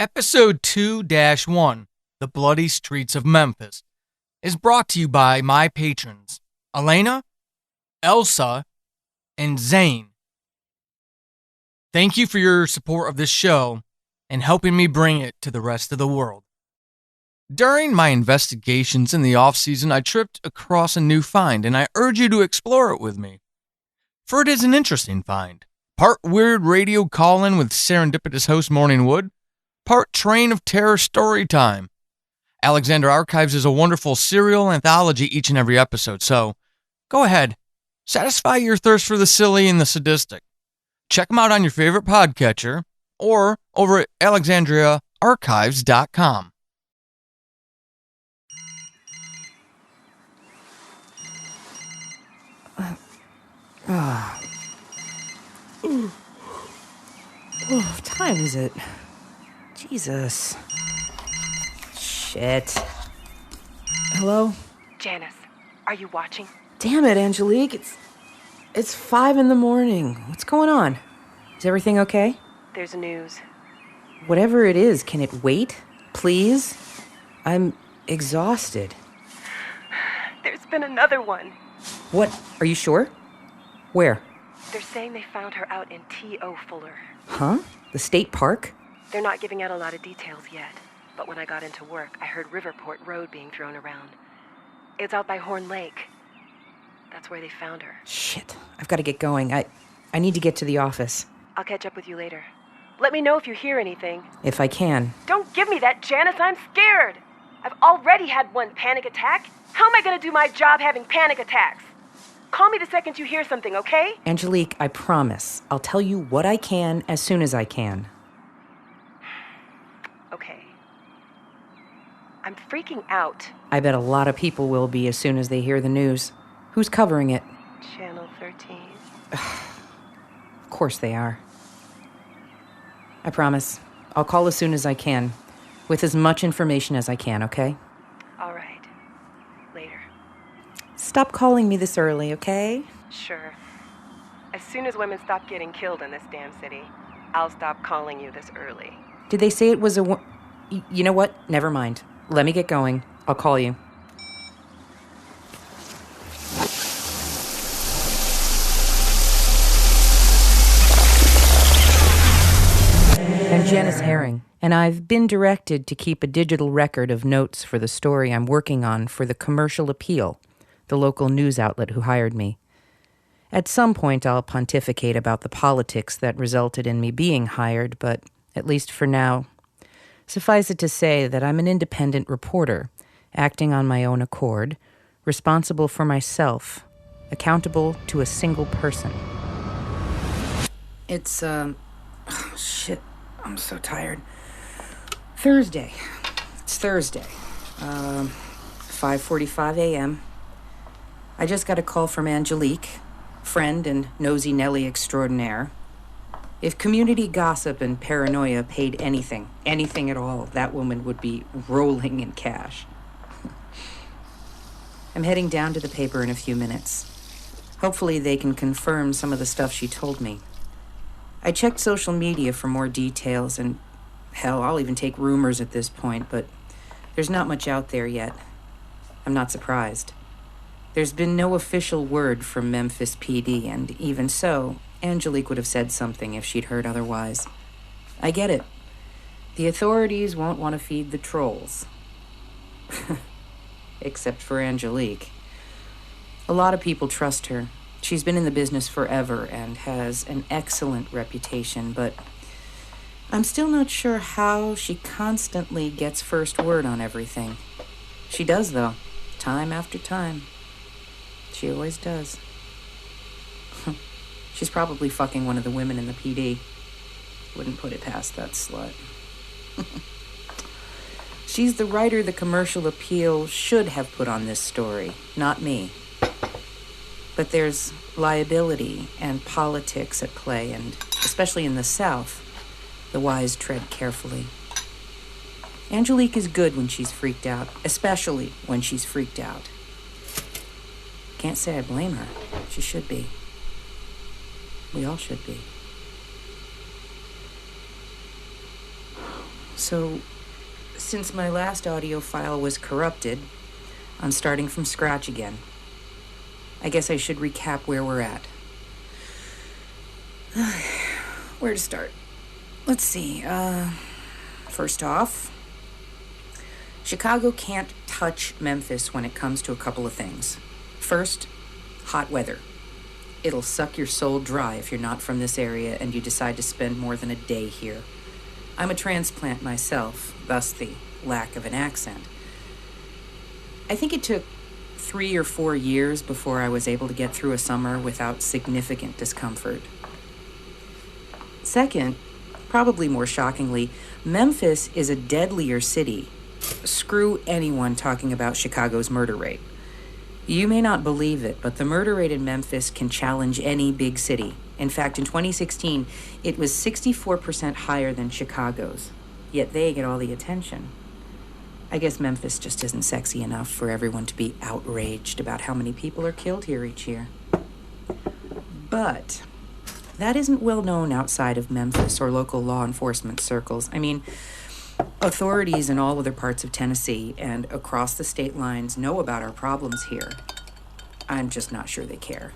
Episode 2-1, The Bloody Streets of Memphis, is brought to you by my patrons, Elena, Elsa, and Zane. Thank you for your support of this show and helping me bring it to the rest of the world. During my investigations in the off-season, I tripped across a new find, and I urge you to explore it with me. For it is an interesting find. Part weird radio call-in with serendipitous host Morning Wood, part Train of Terror story time. Alexander Archives is a wonderful serial anthology each and every episode, so go ahead, satisfy your thirst for the silly and the sadistic. Check them out on your favorite podcatcher or over at alexandriaarchives.com. What time is it? Jesus. Shit. Hello? Janis, are you watching? Damn it, Angelique. It's 5 a.m. What's going on? Is everything okay? There's news. Whatever it is, can it wait? Please? I'm exhausted. There's been another one. What? Are you sure? Where? They're saying they found her out in T.O. Fuller. Huh? The state park? They're not giving out a lot of details yet, but when I got into work, I heard Riverport Road being thrown around. It's out by Horn Lake. That's where they found her. Shit. I've got to get going. I need to get to the office. I'll catch up with you later. Let me know if you hear anything. If I can. Don't give me that, Janis. I'm scared. I've already had one panic attack. How am I going to do my job having panic attacks? Call me the second you hear something, okay? Angelique, I promise. I'll tell you what I can as soon as I can. Okay. I'm freaking out. I bet a lot of people will be as soon as they hear the news. Who's covering it? Channel 13. Of course they are. I promise. I'll call as soon as I can. With as much information as I can, okay? All right. Later. Stop calling me this early, okay? Sure. As soon as women stop getting killed in this damn city, I'll stop calling you this early. Did they say it was a... You know what? Never mind. Let me get going. I'll call you. I'm Janis Herring, and I've been directed to keep a digital record of notes for the story I'm working on for the Commercial Appeal, the local news outlet who hired me. At some point, I'll pontificate about the politics that resulted in me being hired, but at least for now, suffice it to say that I'm an independent reporter, acting on my own accord, responsible for myself, accountable to a single person. It's, shit. I'm so tired. Thursday. It's Thursday. 5:45 a.m. I just got a call from Angelique, friend and nosy Nelly extraordinaire. If community gossip and paranoia paid anything at all, that woman would be rolling in cash. I'm heading down to the paper in a few minutes. Hopefully they can confirm some of the stuff she told me. I checked social media for more details, and hell, I'll even take rumors at this point, but there's not much out there yet. I'm not surprised. There's been no official word from Memphis PD, and even so, Angelique would have said something if she'd heard otherwise. I get it. The authorities won't want to feed the trolls. Except for Angelique. A lot of people trust her. She's been in the business forever and has an excellent reputation, but I'm still not sure how she constantly gets first word on everything. She does, though, time after time. She always does. She's probably fucking one of the women in the PD. Wouldn't put it past that slut. She's the writer the Commercial Appeal should have put on this story, not me. But there's liability and politics at play, and especially in the South, the wise tread carefully. Angelique is good when she's freaked out, especially when she's freaked out. Can't say I blame her. She should be. We all should be. So, since my last audio file was corrupted, I'm starting from scratch again. I guess I should recap where we're at. Where to start? Let's see. First off, Chicago can't touch Memphis when it comes to a couple of things. First, hot weather. It'll suck your soul dry if you're not from this area and you decide to spend more than a day here. I'm a transplant myself, thus the lack of an accent. I think it took 3 or 4 years before I was able to get through a summer without significant discomfort. Second, probably more shockingly, Memphis is a deadlier city. Screw anyone talking about Chicago's murder rate. You may not believe it, but the murder rate in Memphis can challenge any big city. In fact, in 2016, it was 64% higher than Chicago's. Yet they get all the attention. I guess Memphis just isn't sexy enough for everyone to be outraged about how many people are killed here each year. But that isn't well known outside of Memphis or local law enforcement circles. I mean, authorities in all other parts of Tennessee and across the state lines know about our problems here. I'm just not sure they care.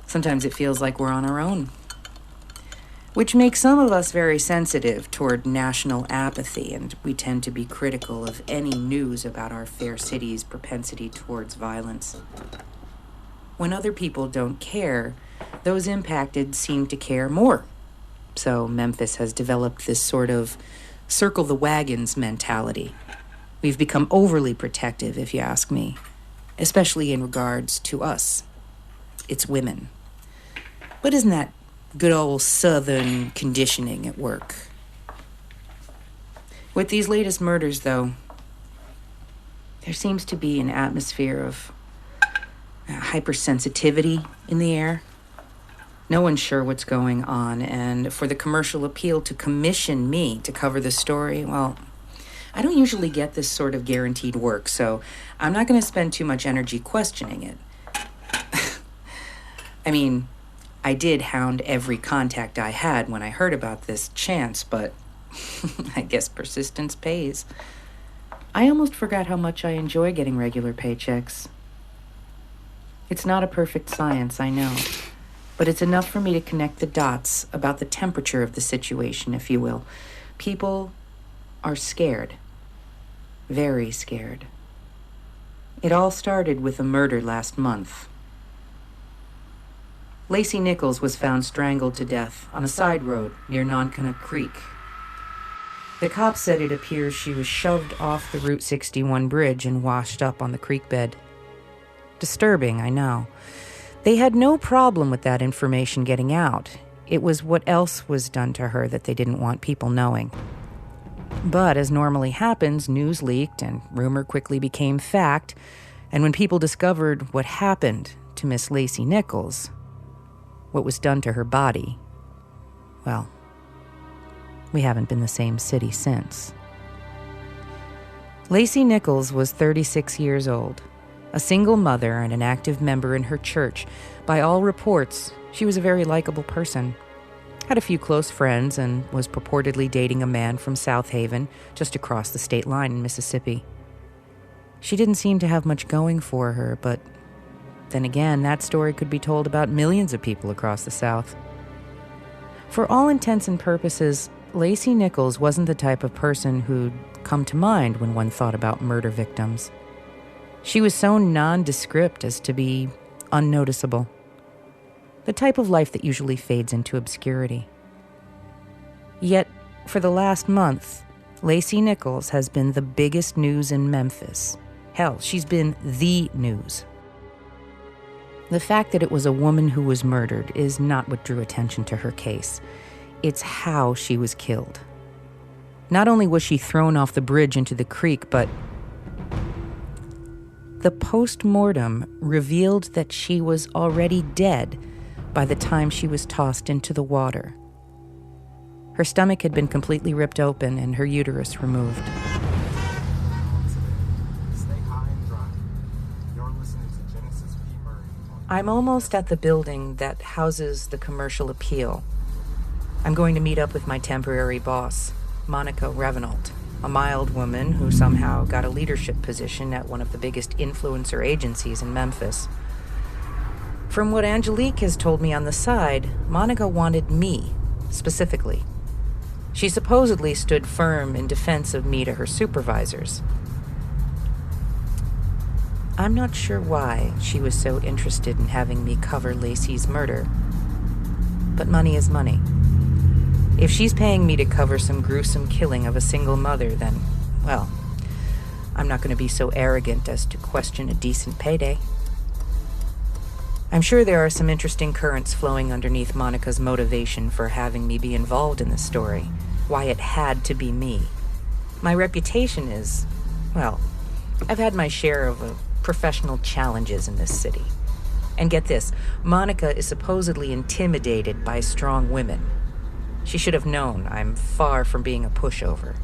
Sometimes it feels like we're on our own, which makes some of us very sensitive toward national apathy, and we tend to be critical of any news about our fair city's propensity towards violence. When other people don't care, those impacted seem to care more. So Memphis has developed this sort of circle the wagons mentality. We've become overly protective, if you ask me, especially in regards to us. It's women. But isn't that good old Southern conditioning at work? With these latest murders, though, there seems to be an atmosphere of hypersensitivity in the air. No one's sure what's going on, and for the commercial appeal to commission me to cover the story, well, I don't usually get this sort of guaranteed work, so I'm not going to spend too much energy questioning it. I mean, I did hound every contact I had when I heard about this chance, but I guess persistence pays. I almost forgot how much I enjoy getting regular paychecks. It's not a perfect science, I know, but it's enough for me to connect the dots about the temperature of the situation, if you will. People are scared. Very scared. It all started with a murder last month. Lacey Nichols was found strangled to death on a side road near Nonkana Creek. The cops said it appears she was shoved off the Route 61 bridge and washed up on the creek bed. Disturbing, I know. They had no problem with that information getting out. It was what else was done to her that they didn't want people knowing. But as normally happens, news leaked and rumor quickly became fact, and when people discovered what happened to Miss Lacey Nichols, what was done to her body, well, we haven't been the same city since. Lacey Nichols was 36 years old, a single mother and an active member in her church. By all reports, she was a very likable person. Had a few close friends and was purportedly dating a man from South Haven, just across the state line in Mississippi. She didn't seem to have much going for her, but then again, that story could be told about millions of people across the South. For all intents and purposes, Lacey Nichols wasn't the type of person who'd come to mind when one thought about murder victims. She was so nondescript as to be unnoticeable. The type of life that usually fades into obscurity. Yet, for the last month, Lacey Nichols has been the biggest news in Memphis. Hell, she's been the news. The fact that it was a woman who was murdered is not what drew attention to her case. It's how she was killed. Not only was she thrown off the bridge into the creek, but the post-mortem revealed that she was already dead by the time she was tossed into the water. Her stomach had been completely ripped open and her uterus removed. I'm almost at the building that houses the commercial appeal. I'm going to meet up with my temporary boss, Monica Revenault, a mild woman who somehow got a leadership position at one of the biggest influencer agencies in Memphis. From what Angelique has told me on the side, Monica wanted me, specifically. She supposedly stood firm in defense of me to her supervisors. I'm not sure why she was so interested in having me cover Lacey's murder. But money is money. If she's paying me to cover some gruesome killing of a single mother, then, well, I'm not going to be so arrogant as to question a decent payday. I'm sure there are some interesting currents flowing underneath Monica's motivation for having me be involved in this story, why it had to be me. My reputation is, well, I've had my share of professional challenges in this city. And get this, Monica is supposedly intimidated by strong women. She should have known I'm far from being a pushover.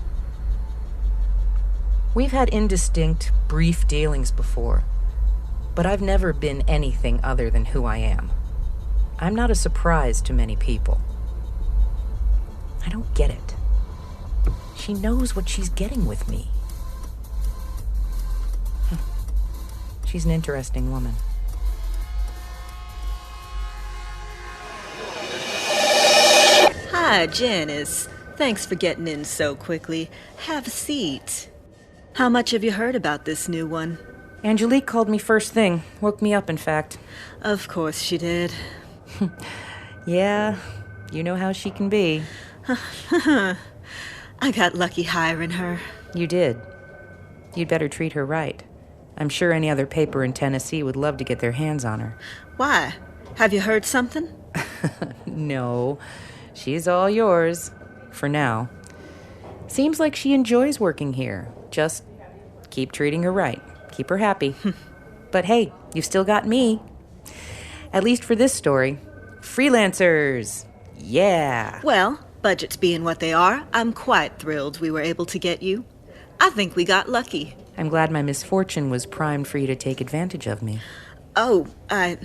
We've had indistinct, brief dealings before, but I've never been anything other than who I am. I'm not a surprise to many people. I don't get it. She knows what she's getting with me. She's an interesting woman. Hi, Janis. Thanks for getting in so quickly. Have a seat. How much have you heard about this new one? Angelique called me first thing. Woke me up, in fact. Of course she did. Yeah, you know how she can be. I got lucky hiring her. You did. You'd better treat her right. I'm sure any other paper in Tennessee would love to get their hands on her. Why? Have you heard something? No, she's all yours. For now. Seems like she enjoys working here. Just keep treating her right. Keep her happy. But hey, you've still got me. At least for this story. Freelancers! Yeah! Well, budgets being what they are, I'm quite thrilled we were able to get you. I think we got lucky. I'm glad my misfortune was primed for you to take advantage of me. Oh, I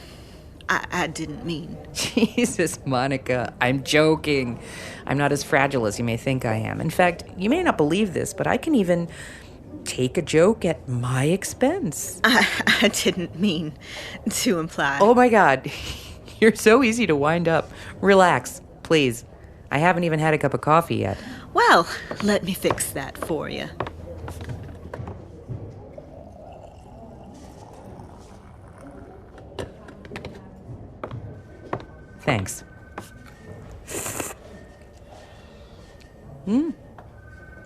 didn't mean. Jesus, Monica, I'm joking. I'm not as fragile as you may think I am. In fact, you may not believe this, but I can even take a joke at my expense. I didn't mean to imply. Oh my God, you're so easy to wind up. Relax, please. I haven't even had a cup of coffee yet. Well, let me fix that for you. Thanks.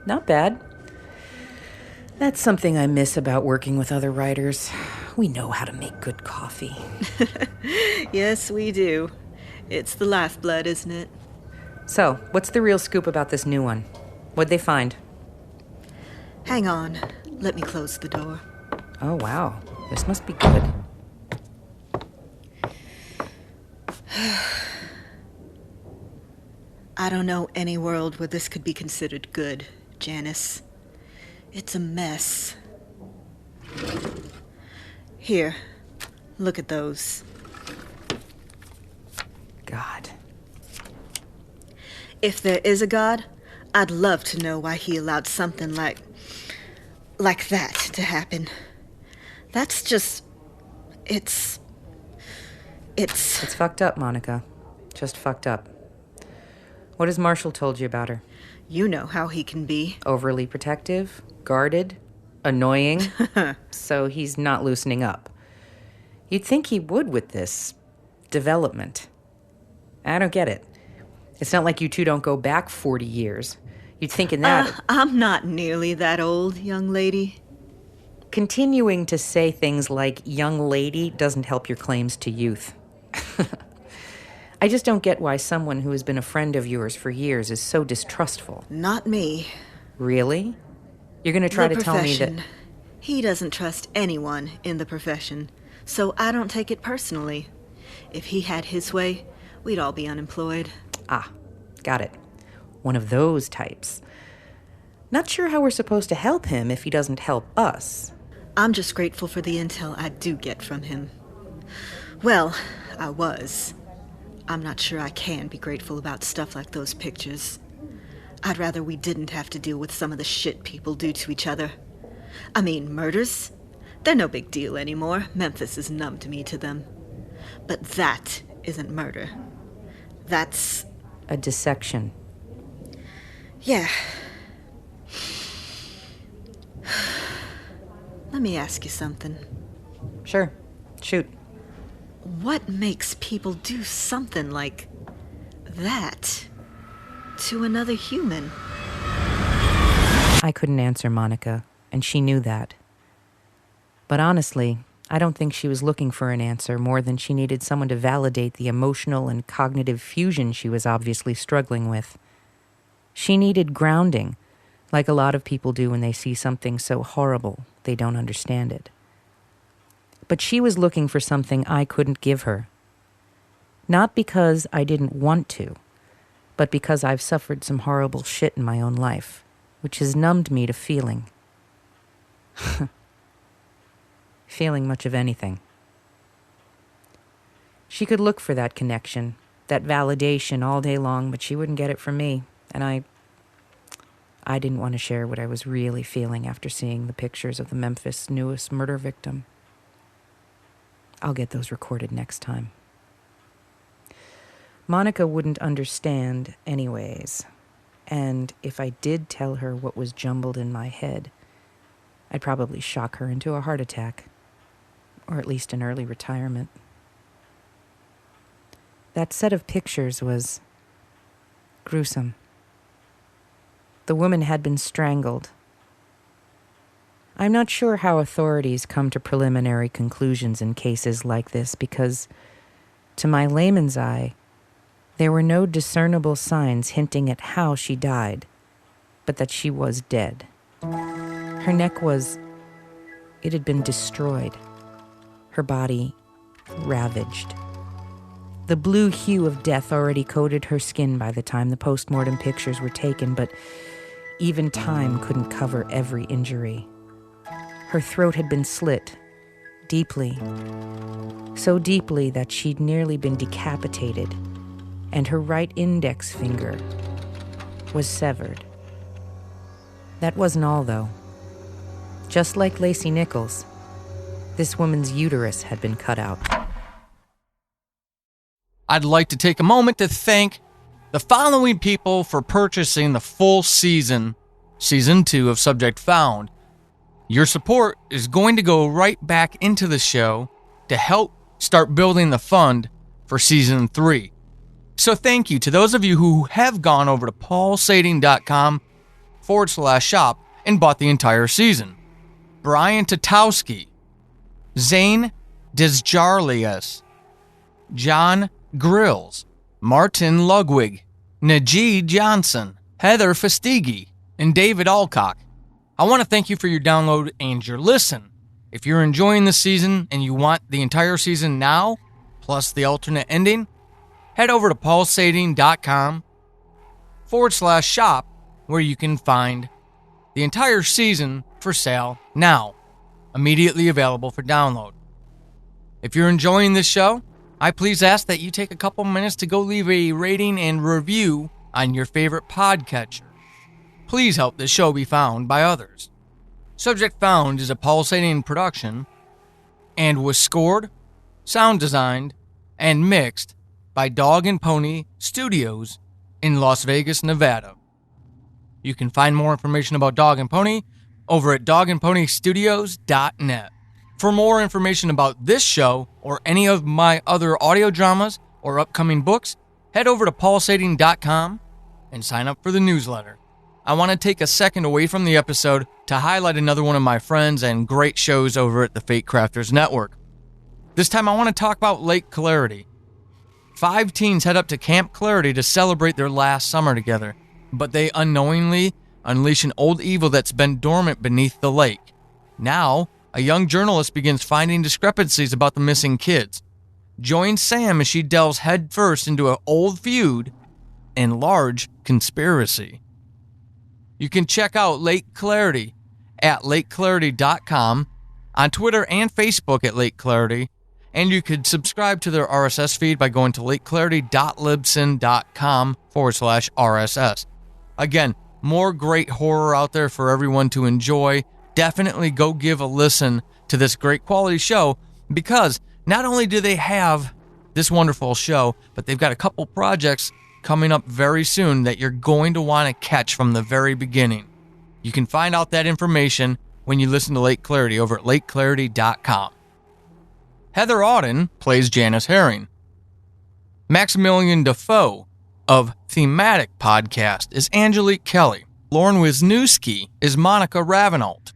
Not bad. That's something I miss about working with other writers. We know how to make good coffee. Yes, we do. It's the lifeblood, isn't it? So, what's the real scoop about this new one? What'd they find? Hang on. Let me close the door. Oh, wow. This must be good. I don't know any world where this could be considered good, Janis. It's a mess. Here, look at those. God. If there is a God, I'd love to know why he allowed something like that to happen. That's just... It's fucked up, Monica. Just fucked up. What has Marshall told you about her? You know how he can be. Overly protective, guarded, annoying. So he's not loosening up. You'd think he would with this development. I don't get it. It's not like you two don't go back 40 years. You'd think in that... I'm not nearly that old, young lady. Continuing to say things like young lady doesn't help your claims to youth. I just don't get why someone who has been a friend of yours for years is so distrustful. Not me. Really? You're going to try to tell me that... He doesn't trust anyone in the profession, so I don't take it personally. If he had his way, we'd all be unemployed. Ah, got it. One of those types. Not sure how we're supposed to help him if he doesn't help us. I'm just grateful for the intel I do get from him. Well, I was. I'm not sure I can be grateful about stuff like those pictures. I'd rather we didn't have to deal with some of the shit people do to each other. I mean, murders? They're no big deal anymore. Memphis is numb to me to them. But that isn't murder. That's... A dissection. Yeah. Let me ask you something. Sure. Shoot. What makes people do something like that to another human? I couldn't answer Monica, and she knew that. But honestly, I don't think she was looking for an answer more than she needed someone to validate the emotional and cognitive fusion she was obviously struggling with. She needed grounding, like a lot of people do when they see something so horrible they don't understand it. But she was looking for something I couldn't give her. Not because I didn't want to, but because I've suffered some horrible shit in my own life, which has numbed me to feeling. Feeling much of anything. She could look for that connection, that validation all day long, but she wouldn't get it from me, and I didn't want to share what I was really feeling after seeing the pictures of the Memphis' newest murder victim. I'll get those recorded next time. Monica wouldn't understand anyways, and if I did tell her what was jumbled in my head, I'd probably shock her into a heart attack, or at least an early retirement. That set of pictures was gruesome. The woman had been strangled. I'm not sure how authorities come to preliminary conclusions in cases like this because, to my layman's eye, there were no discernible signs hinting at how she died, but that she was dead. Her neck it had been destroyed. Her body ravaged. The blue hue of death already coated her skin by the time the postmortem pictures were taken, but even time couldn't cover every injury. Her throat had been slit, deeply, so deeply that she'd nearly been decapitated, and her right index finger was severed. That wasn't all, though. Just like Lacey Nichols, this woman's uterus had been cut out. I'd like to take a moment to thank the following people for purchasing the full season 2 of Subject Found. Your support is going to go right back into the show to help start building the fund for season 3. So thank you to those of you who have gone over to paulsading.com/shop and bought the entire season. Brian Tatowski, Zane Desjarlias, John Grills, Martin Ludwig, Najee Johnson, Heather Fastigi, and David Alcock. I want to thank you for your download and your listen. If you're enjoying the season and you want the entire season now, plus the alternate ending, head over to paulsading.com/shop where you can find the entire season for sale now, immediately available for download. If you're enjoying this show, I please ask that you take a couple minutes to go leave a rating and review on your favorite podcatcher. Please help this show be found by others. Subject Found is a pulsating production and was scored, sound designed, and mixed by Dog and Pony Studios in Las Vegas, Nevada. You can find more information about Dog and Pony over at dogandponystudios.net. For more information about this show or any of my other audio dramas or upcoming books, head over to paulsading.com and sign up for the newsletter. I want to take a second away from the episode to highlight another one of my friends and great shows over at the Fate Crafters Network. This time I want to talk about Lake Clarity. 5 teens head up to Camp Clarity to celebrate their last summer together, but they unknowingly unleash an old evil that's been dormant beneath the lake. Now, a young journalist begins finding discrepancies about the missing kids. Join Sam as she delves headfirst into an old feud and large conspiracy. You can check out Lake Clarity at lakeclarity.com, on Twitter and Facebook at Lake Clarity, And you could subscribe to their RSS feed by going to lateclarity.libsyn.com/RSS. Again, more great horror out there for everyone to enjoy. Definitely go give a listen to this great quality show, because not only do they have this wonderful show, but they've got a couple projects coming up very soon that you're going to want to catch from the very beginning. You can find out that information when you listen to Late Clarity over at lateclarity.com. Heather Auden plays Janis Herring. Maximilian Defoe of Thematic Podcast is Angelique Kelly. Lauren Wisniewski is Monica Ravenalt.